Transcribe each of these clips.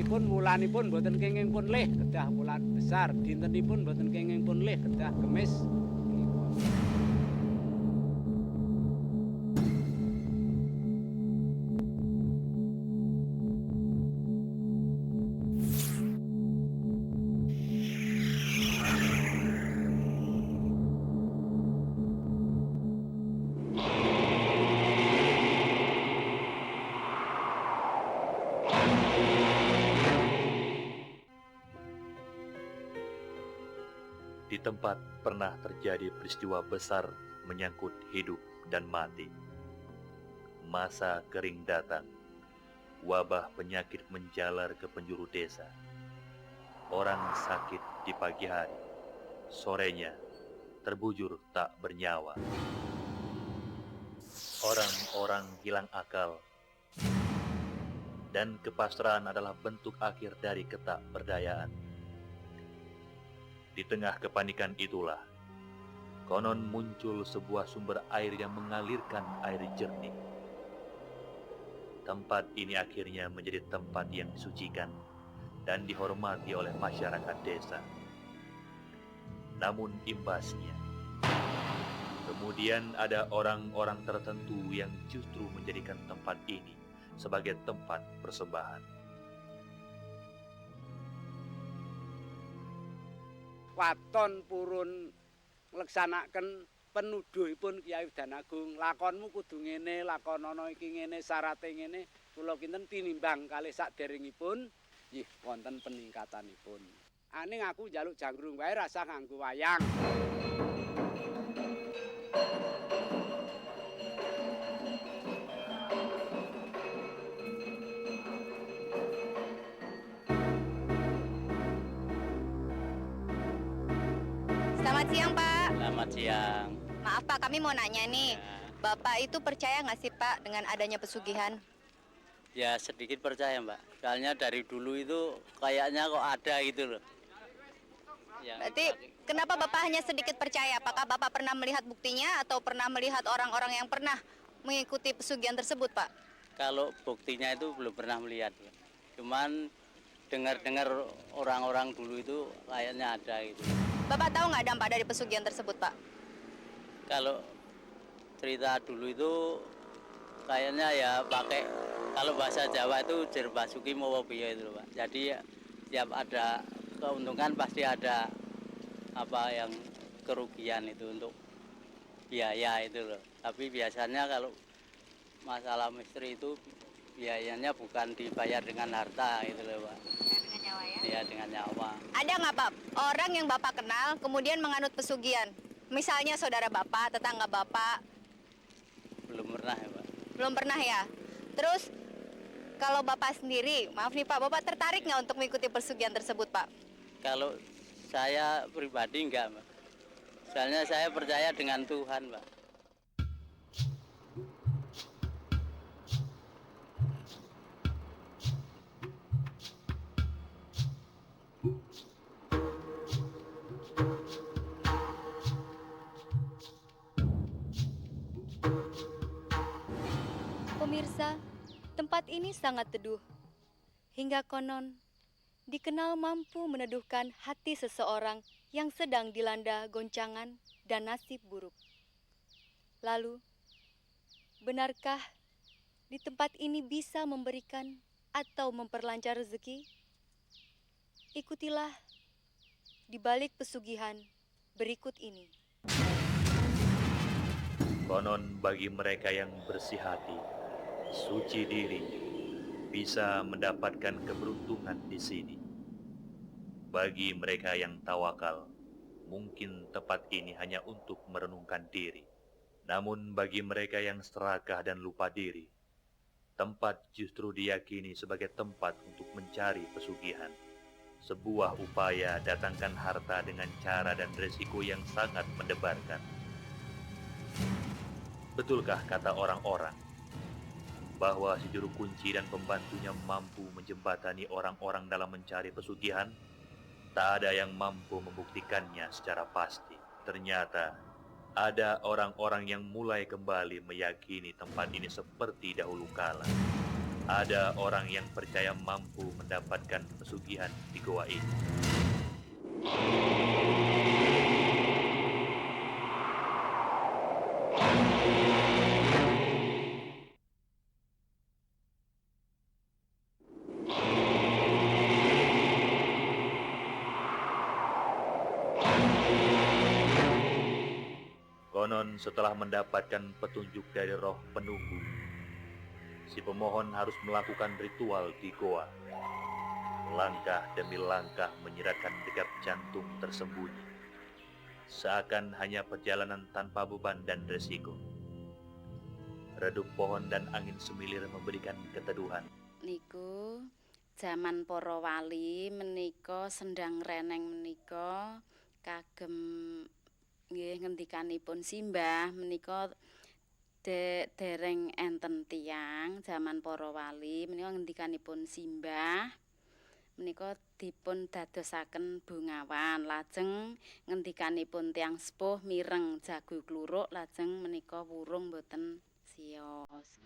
Dintenipun wulanipun boten kenging pun lih kedah wulan besar, dintenipun boten kenging pun lih kedah Kemis. Di tempat pernah terjadi peristiwa besar menyangkut hidup dan mati. Masa kering datang, wabah penyakit menjalar ke penjuru desa. Orang sakit di pagi hari, sorenya terbujur tak bernyawa. Orang-orang hilang akal, dan kepasrahan adalah bentuk akhir dari ketakberdayaan. Di tengah kepanikan itulah, konon muncul sebuah sumber air yang mengalirkan air jernih. Tempat ini akhirnya menjadi tempat yang disucikan dan dihormati oleh masyarakat desa. Namun imbasnya, kemudian ada orang-orang tertentu yang justru menjadikan tempat ini sebagai tempat persembahan. Waton purun ngleksanakaken penuduhipun Kyai Danagung, lakonmu kudu ngene, lakonana iki ngene, syarate ngene, kula kinten tinimbang kalih saderengipun nggih wonten peningkatanipun. Aning aku njaluk janggrung wae rasa nganggo wayang. Selamat siang, Pak. Selamat siang. Maaf, Pak, kami mau nanya nih. Ya, Bapak itu percaya nggak sih, Pak, dengan adanya pesugihan? ya sedikit percaya, Mbak. Soalnya dari dulu itu kayaknya kok ada gitu loh. Berarti kenapa Bapak hanya sedikit percaya? Apakah Bapak pernah melihat buktinya atau pernah melihat orang-orang yang pernah mengikuti pesugihan tersebut, Pak? kalau buktinya itu belum pernah melihat, Mbak. Cuman dengar-dengar orang-orang dulu itu kayaknya ada gitu. Bapak tahu nggak dampak dari pesugihan tersebut, Pak? Kalau cerita dulu itu kayaknya ya pakai, kalau bahasa Jawa itu jer basuki mawa biya itu loh, Pak. Jadi ya, tiap ada keuntungan pasti ada apa yang kerugian itu untuk biaya itu loh. Tapi biasanya kalau masalah misteri itu biayanya bukan dibayar dengan harta gitu loh, Pak. Dengan nyawa ya? Ya dengan nyawa. Ada nggak, Pak, orang yang Bapak kenal kemudian menganut pesugihan? Misalnya saudara Bapak, tetangga Bapak. Belum pernah ya, Pak. Belum pernah ya? Terus kalau Bapak sendiri, maaf nih Pak, Bapak tertarik nggak untuk mengikuti pesugihan tersebut, Pak? Kalau saya pribadi enggak, Mbak. Soalnya saya percaya dengan Tuhan, Pak. Pemirsa, tempat ini sangat teduh. Hingga konon dikenal mampu meneduhkan hati seseorang yang sedang dilanda goncangan dan nasib buruk. Lalu, benarkah di tempat ini bisa memberikan atau memperlancar rezeki? Ikutilah di balik pesugihan berikut ini. Konon bagi mereka yang bersih hati, suci diri, bisa mendapatkan keberuntungan di sini. Bagi mereka yang tawakal, mungkin tempat ini hanya untuk merenungkan diri. Namun bagi mereka yang serakah dan lupa diri, tempat justru diyakini sebagai tempat untuk mencari pesugihan. Sebuah upaya datangkan harta dengan cara dan resiko yang sangat mendebarkan. Betulkah kata orang-orang bahwa si juru kunci dan pembantunya mampu menjembatani orang-orang dalam mencari pesugihan? Tak ada yang mampu membuktikannya secara pasti. Ternyata ada orang-orang yang mulai kembali meyakini tempat ini seperti dahulu kala. Ada orang yang percaya mampu mendapatkan pesugihan di goa ini. Konon setelah mendapatkan petunjuk dari roh penunggu, si pemohon harus melakukan ritual di goa. Langkah demi langkah menyiratkan degup jantung tersembunyi. Seakan hanya perjalanan tanpa beban dan resiko. Redup pohon dan angin semilir memberikan keteduhan. Niku zaman para wali menika sendang reneng menika kagem nggih ngendikanipun simbah menika dereng enten tiyang zaman para wali menika ngendikanipun simbah menika dipun dadosaken bungawan lajeng ngendikanipun tiyang sepuh mireng jago kluruk lajeng menika wurung boten siyos.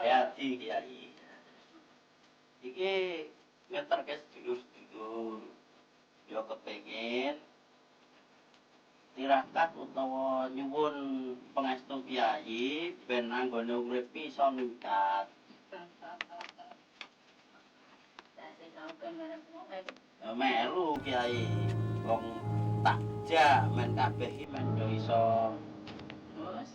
Hati Kiai. Iki ngeterke sedulur-sedulur. Yo kepengin tirakat utawa nyuwun pangestu Kiai ben anggone urip iso ningkat. Melu Kiai. Wong takja men kabeh iki men yo iso. Terus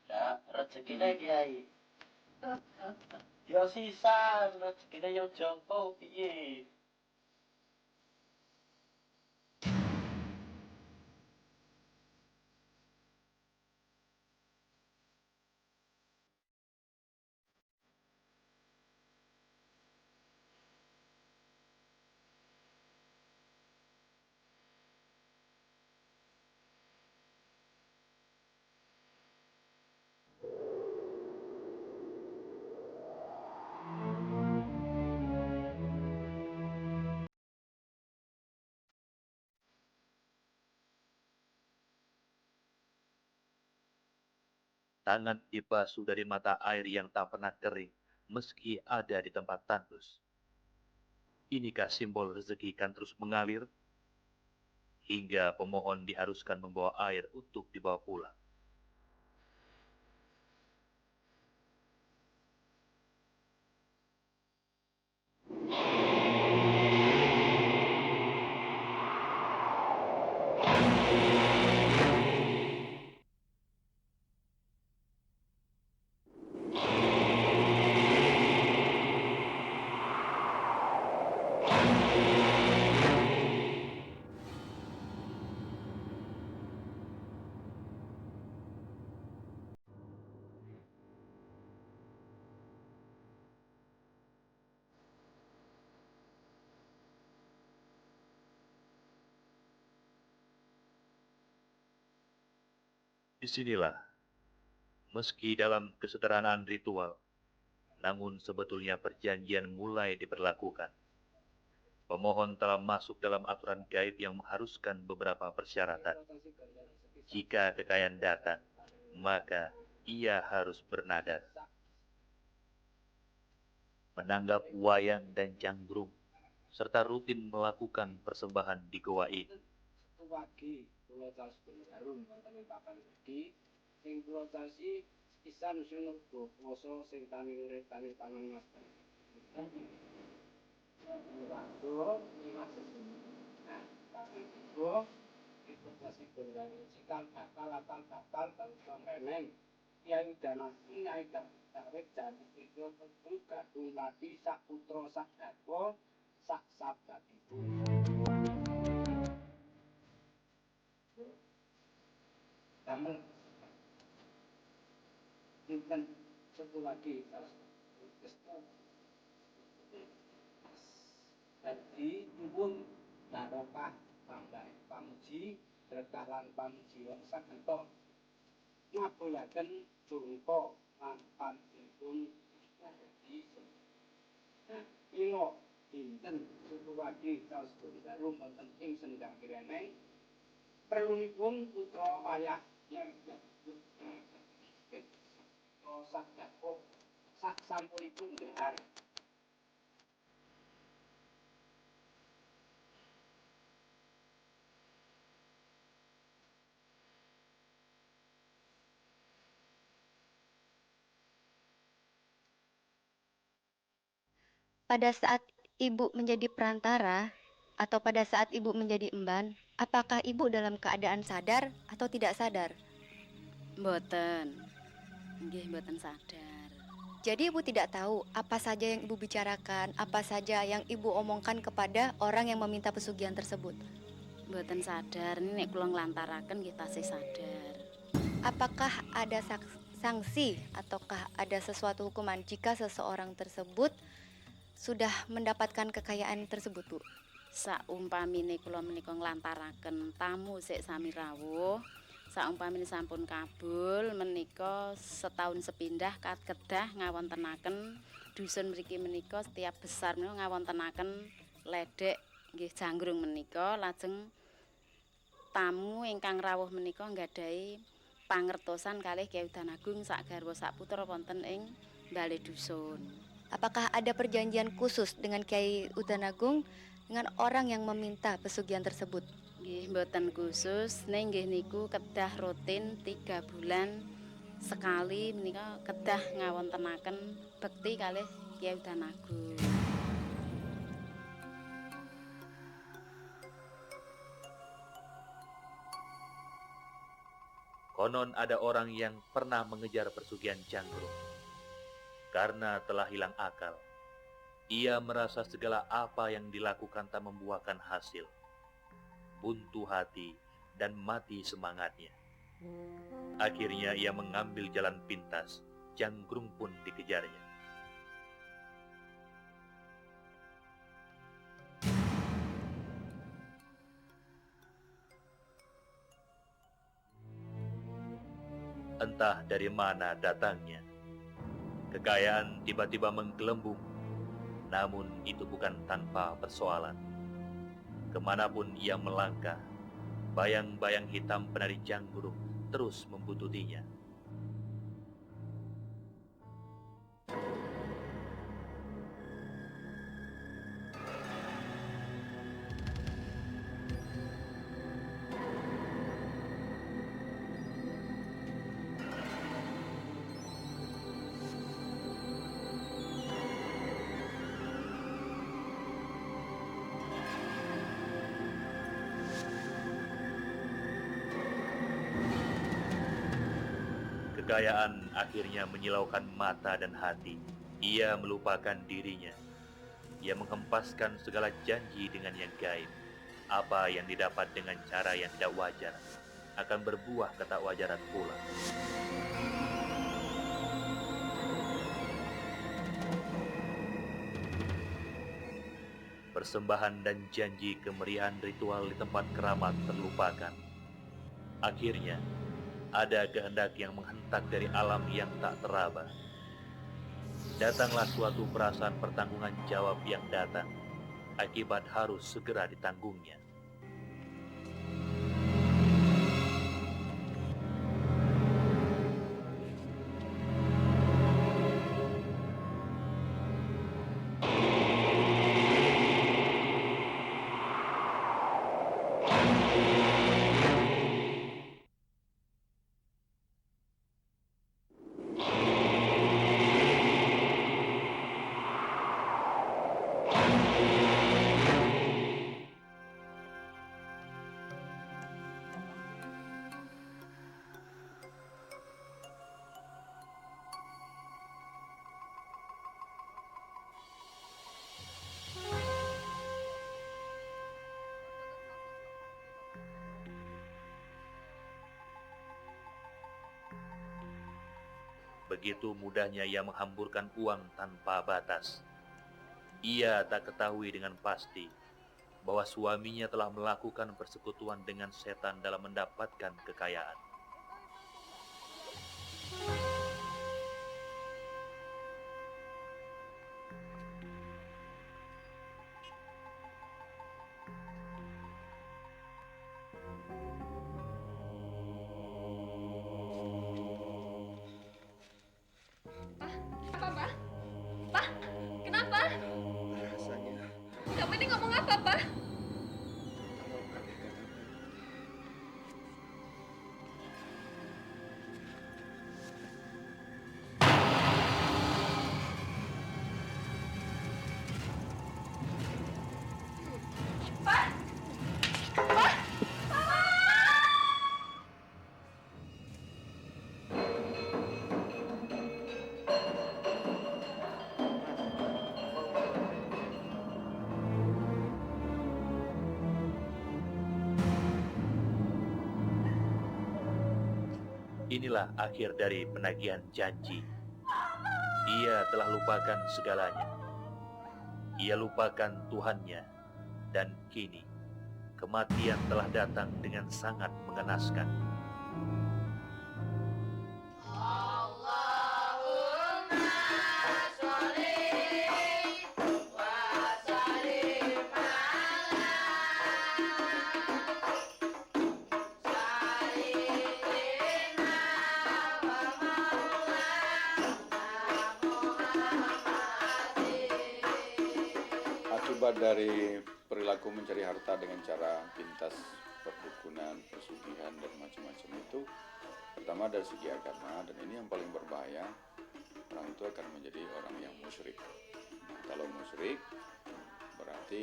ya rezekine Kiai. Yo sisan rezekine yo jongko piye? Tangan dibasuh dari mata air yang tak pernah kering, meski ada di tempat tandus. Inikah simbol rezeki kan terus mengalir, hingga pemohon diharuskan membawa air untuk dibawa pulang. Disinilah, meski dalam kesederhanaan ritual, namun sebetulnya perjanjian mulai diberlakukan. Pemohon telah masuk dalam aturan gaib yang mengharuskan beberapa persyaratan. Jika kekayaan datang, maka ia harus bernadar. Menanggap wayang dan canggrung, serta rutin melakukan persembahan di goa ini. Wagi kula caos harum wonten ing papan iki sing kula caosi pisan sunurga poso sing tani urip tani tangan mas. Waktu limas nah, itu itu kasih berani cikal bakal sampemen Kyai Dana Kyai Tarik jadi itu terbuka dumadi sak putra sak garwa sak sabatipun. Namun, bukan satu lagi jadi pun barokah pambai pamuji berkalan pamuji wong sageta ngabulaken jungko lan panjenipun dadi ilo dinten suku wadi kaos baru wonten ing sendang kirene perlunipun putra wayah yang sak sampunipun dengar. Pada saat ibu menjadi perantara atau pada saat ibu menjadi emban, apakah ibu dalam keadaan sadar atau tidak sadar? Mboten. Nggih mboten sadar. Jadi ibu tidak tahu apa saja yang ibu bicarakan, apa saja yang ibu omongkan kepada orang yang meminta pesugihan tersebut. Mboten sadar, nek kula nglantaraken nggih tasih sadar. Apakah ada sanksi ataukah ada sesuatu hukuman jika seseorang tersebut sudah mendapatkan kekayaan tersebut, Bu? Saumpamine kula menika nglantaraken tamu sik sami rawuh, saumpamine sampun kabul menika setahun sepindah kedah ngawontenaken dusun mriki menika setiap besar menika ngawontenaken ledek nggih janggrung menika lajeng tamu ingkang rawuh menika nggadahi pangertosan kalih Kyai Udan Agung sak garwa sak putra wonten ing bale dusun. Apakah ada perjanjian khusus dengan Kyai Udan Agung dengan orang yang meminta pesugihan tersebut? Nggih mboten khusus, nggih niku kedah rutin 3 bulan sekali menika kedah ngawontenaken bekti kalih Kyai Udan Agung. Konon ada orang yang pernah mengejar persugihan canggrung. Karena telah hilang akal, ia merasa segala apa yang dilakukan tak membuahkan hasil. Buntu hati dan mati semangatnya. Akhirnya ia mengambil jalan pintas, canggrung pun dikejarnya. Entah dari mana datangnya, kekayaan tiba-tiba menggelembung, namun itu bukan tanpa persoalan. Kemanapun ia melangkah, bayang-bayang hitam penari canggrung terus membuntutinya. Kekayaan akhirnya menyilaukan mata dan hati. Ia melupakan dirinya. Ia menghempaskan segala janji dengan yang gaib. Apa yang didapat dengan cara yang tidak wajar akan berbuah ketakwajaran pula. Persembahan dan janji kemeriahan ritual di tempat keramat terlupakan. Akhirnya, ada kehendak yang menghentak dari alam yang tak teraba. Datanglah suatu perasaan pertanggungan jawab yang datang, akibat harus segera ditanggungnya. Begitu mudahnya ia menghamburkan uang tanpa batas. Ia tak ketahui dengan pasti bahwa suaminya telah melakukan persekutuan dengan setan dalam mendapatkan kekayaan. Apa, Pak? Pak, kenapa? Rasanya Kamu ini ngomong apa, Pak? kalau bagaikan apa? Pak! Pak! Inilah akhir dari penagihan janji. Ia telah lupakan segalanya. Ia lupakan Tuhannya, dan kini kematian telah datang dengan sangat mengenaskan. Akibat dari perilaku mencari harta dengan cara pintas, perdukunan, pesugihan, dan macam-macam itu, pertama dari segi agama, dan ini yang paling berbahaya, orang itu akan menjadi orang yang musyrik. Nah, kalau musyrik, berarti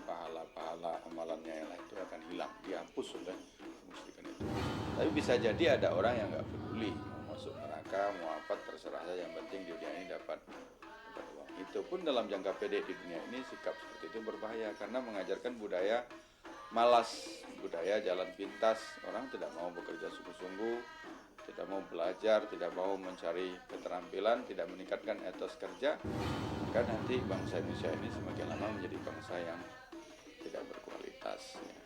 pahala-pahala amalannya yang lain itu akan hilang, dihapus oleh kemusyrikan itu. Tapi bisa jadi ada orang yang nggak peduli, mau masuk neraka, mau apa, terserah saja, yang penting di dunia ini dapat uang. Itu pun dalam jangka pendek di dunia ini sikap seperti itu berbahaya karena mengajarkan budaya malas, budaya jalan pintas. Orang tidak mau bekerja sungguh-sungguh, tidak mau belajar, tidak mau mencari keterampilan, tidak meningkatkan etos kerja. Maka nanti bangsa Indonesia ini semakin lama menjadi bangsa yang tidak berkualitas, ya.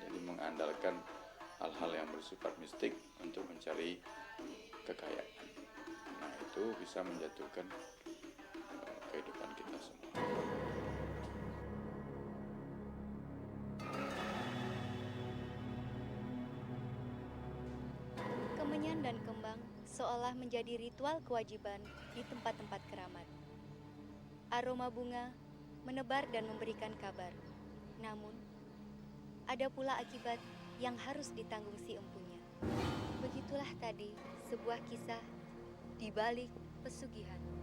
Jadi mengandalkan hal-hal yang bersifat mistik untuk mencari kekayaan. Nah, itu bisa menjatuhkan kehidupan kita semua. Kemenyan dan kembang seolah menjadi ritual kewajiban di tempat-tempat keramat. Aroma bunga menebar dan memberikan kabar. Namun, ada pula akibat yang harus ditanggung si empunya. Begitulah tadi sebuah kisah di balik pesugihan.